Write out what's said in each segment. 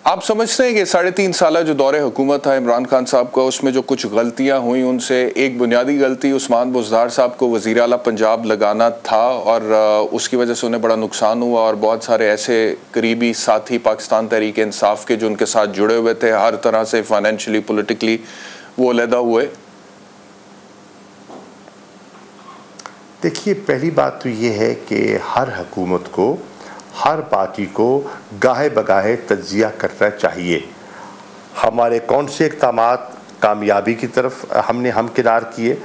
आप समझते हैं कि 3.5 साल जो दौरे हुकूमत था इमरान खान साहब का, उसमें जो कुछ गलतियां हुई उनसे एक बुनियादी गलती उस्मान बुज़दार साहब को वज़ीर आला पंजाब लगाना था और उसकी वजह से उन्हें बड़ा नुकसान हुआ और बहुत सारे ऐसे करीबी साथी पाकिस्तान तहरीक इंसाफ के जो उनके साथ जुड़े हुए थे हर तरह से फाइनेंशियली पॉलिटिकली वो अलहदा हुए? देखिए, पहली बात तो ये है कि हर हुकूमत को, हर पार्टी को गाहे बगाहे तज्जिया करना चाहिए। हमारे कौन से इक़दामात कामयाबी की तरफ हमने हमकिनार किए,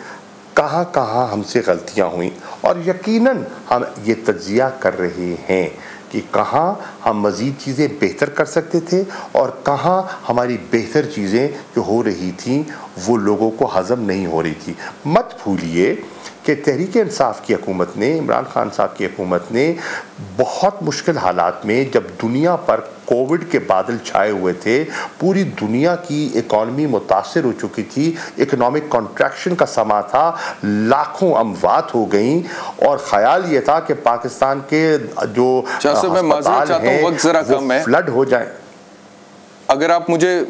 कहाँ कहाँ हमसे गलतियाँ हुई, और यकीनन हम ये तज्जिया कर रहे हैं कि कहाँ हम मज़ीद चीज़ें बेहतर कर सकते थे और कहाँ हमारी बेहतर चीज़ें जो हो रही थी वो लोगों को हज़म नहीं हो रही थी। मत भूलिए कि तहरीक इंसाफ की हुकूमत ने, इमरान खान साहब की हुकूमत ने बहुत मुश्किल हालात में, जब दुनिया पर कोविड के बादल छाए हुए थे, पूरी दुनिया की इकॉनमी मुतासर हो चुकी थी, इकोनॉमिक कॉन्ट्रैक्शन का समा था, लाखों अमवात हो गई और ख्याल ये था कि पाकिस्तान के जो अस्पताल हैं वो फ्लड हो जाए। अगर आप मुझे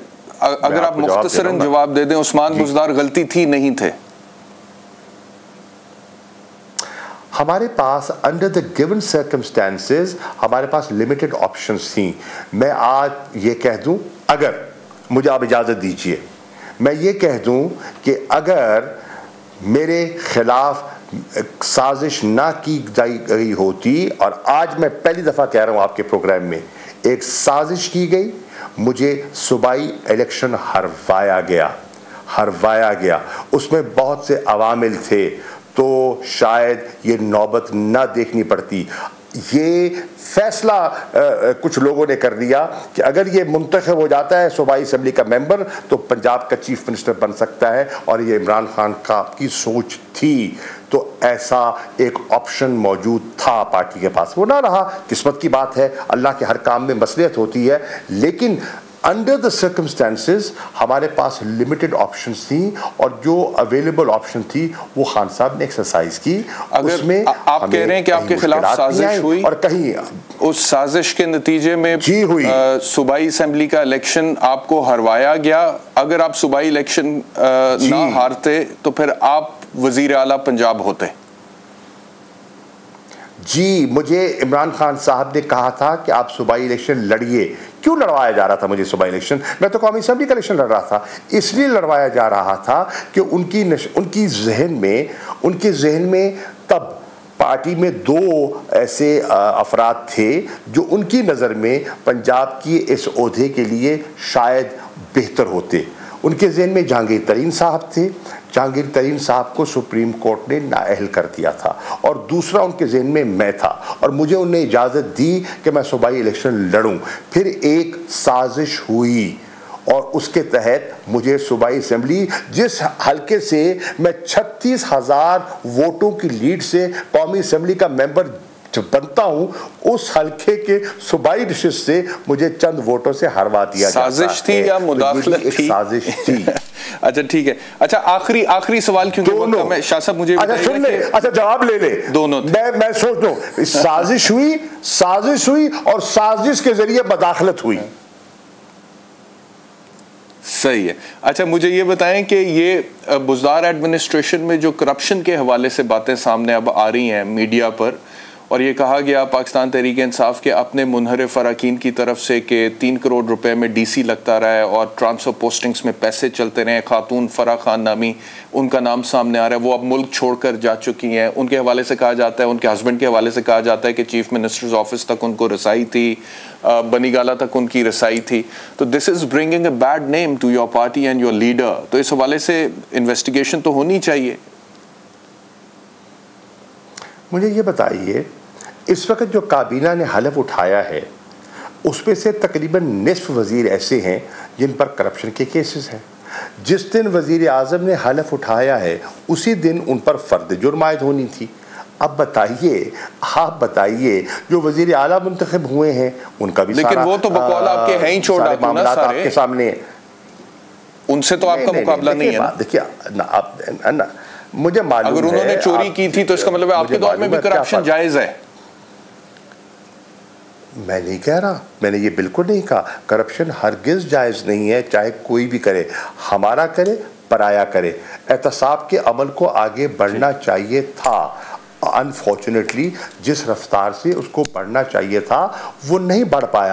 मुख्तसरन जवाब दे दें, उस्मान बुज़दार गलती थी नहीं थे? हमारे पास अंडर द गिवन सर्कमस्टेंसेस हमारे पास लिमिटेड ऑप्शंस थी। मैं आज ये कह दूं, अगर मुझे आप इजाज़त दीजिए, मैं ये कह दूं कि अगर मेरे खिलाफ साजिश ना की गई होती, और आज मैं पहली दफ़ा कह रहा हूँ आपके प्रोग्राम में, एक साजिश की गई, मुझे सूबाई इलेक्शन हरवाया गया, उसमें बहुत से अवामिल थे, तो शायद ये नौबत ना देखनी पड़ती। ये फैसला कुछ लोगों ने कर लिया कि अगर ये मुंतखब हो जाता है सूबाई असम्बली का मेंबर तो पंजाब का चीफ मिनिस्टर बन सकता है, और ये इमरान खान का की सोच थी, तो ऐसा एक ऑप्शन मौजूद था पार्टी के पास। वो ना रहा, किस्मत की बात है, अल्लाह के हर काम में मसलियत होती है, लेकिन अंडर द सर्कमस्टेंसेस हमारे पास लिमिटेड ऑप्शंस थी और जो अवेलेबल ऑप्शन थी वो खान साहब ने एक्सरसाइज की। अगर उसमें आप कह रहे हैं कि आपके खिलाफ साजिश हुई और कहीं उस साजिश के नतीजे में हुई सूबाई असेंबली का इलेक्शन आपको हरवाया गया, अगर आप सूबाई इलेक्शन ना हारते तो फिर आप वजीर आला पंजाब होते? जी, मुझे इमरान खान साहब ने कहा था कि आप सूबाई इलेक्शन लड़िए। क्यों लड़वाया जा रहा था मुझे सूबाई इलेक्शन? मैं तो कौमी असेंबली का इलेक्शन लड़ रहा था। इसलिए लड़वाया जा रहा था कि उनकी जहन में तब पार्टी में दो ऐसे अफराद थे जो उनकी नज़र में पंजाब की इस ओहदे के लिए शायद बेहतर होते। उनके जहन में जहांगीर तरीन साहब थे, जहांगीर तरीन साहब को सुप्रीम कोर्ट ने नाअहल कर दिया था, और दूसरा उनके जहन में मैं था, और मुझे उन्हें इजाज़त दी कि मैं सूबाई इलेक्शन लड़ूं। फिर एक साजिश हुई और उसके तहत मुझे सूबाई असेंबली, जिस हल्के से मैं 36,000 वोटों की लीड से कौमी असेंबली का मेंबर बनता हूं, उस हल्के के सूबाई नशिस्त से मुझे चंद वोटों से हरवा दिया जाता है। साजिश थी या मुदाखलत थी? साजिश थी। अच्छा ठीक है। अच्छा आखिरी सवाल, क्योंकि मैं शाह साहब मुझे सुन ले, अच्छा जवाब ले ले। दोनों मैं सोच लूं, साजिश हुई और साजिश के जरिए मुदाखलत हुई। सही है। अच्छा मुझे ये बताएं कि ये बुज़दार एडमिनिस्ट्रेशन में जो करप्शन के हवाले से बातें सामने अब आ रही हैं मीडिया पर, और ये कहा गया पाकिस्तान तहरीक इंसाफ के अपने मुनहरिफ अरकान की तरफ से कि 3 करोड़ रुपए में डीसी लगता रहा है और ट्रांसफ़र पोस्टिंग्स में पैसे चलते रहे। खातून फरा खान नामी उनका नाम सामने आ रहा है, वो अब मुल्क छोड़कर जा चुकी हैं। उनके हवाले से कहा जाता है, उनके हस्बैंड के हवाले से कहा जाता है कि चीफ मिनिस्टर्स ऑफिस तक उनको रसाई थी, बनीगाला तक उनकी रसाई थी। तो this is bringing a bad name to your party and your leader. तो इस हवाले से इन्वेस्टिगेशन तो होनी चाहिए। मुझे ये बताइए, इस वक्त जो काबीना ने हलफ उठाया है उसमें से तकरीबन निस्फ वज़ीर ऐसे हैं जिन पर करप्शन के केसेस हैं। जिस दिन वज़ीर आज़म ने हलफ उठाया है उसी दिन उन पर फ़र्द जुर्म आयद होनी थी। अब बताइए, आप बताइए, जो वज़ीर आला मुंतखब हुए हैं उनका भी, लेकिन वो तो बकौल आपके हैं ही, छोड़ आपके सामने, उनसे तो आपका मुकाबला नहीं है। देखिए मुझे मालूम है, अगर उन्होंने चोरी की थी तो इसका मतलब आपके दौर में भी करप्शन जायज़ है। मैं नहीं कह रहा, मैंने ये बिल्कुल नहीं कहा। करप्शन हरगिज़ जायज़ नहीं है, चाहे कोई भी करे, हमारा करे पराया करे। एहतसाब के अमल को आगे बढ़ना चाहिए था, अनफॉर्चुनेटली जिस रफ्तार से उसको बढ़ना चाहिए था वो नहीं बढ़ पाया।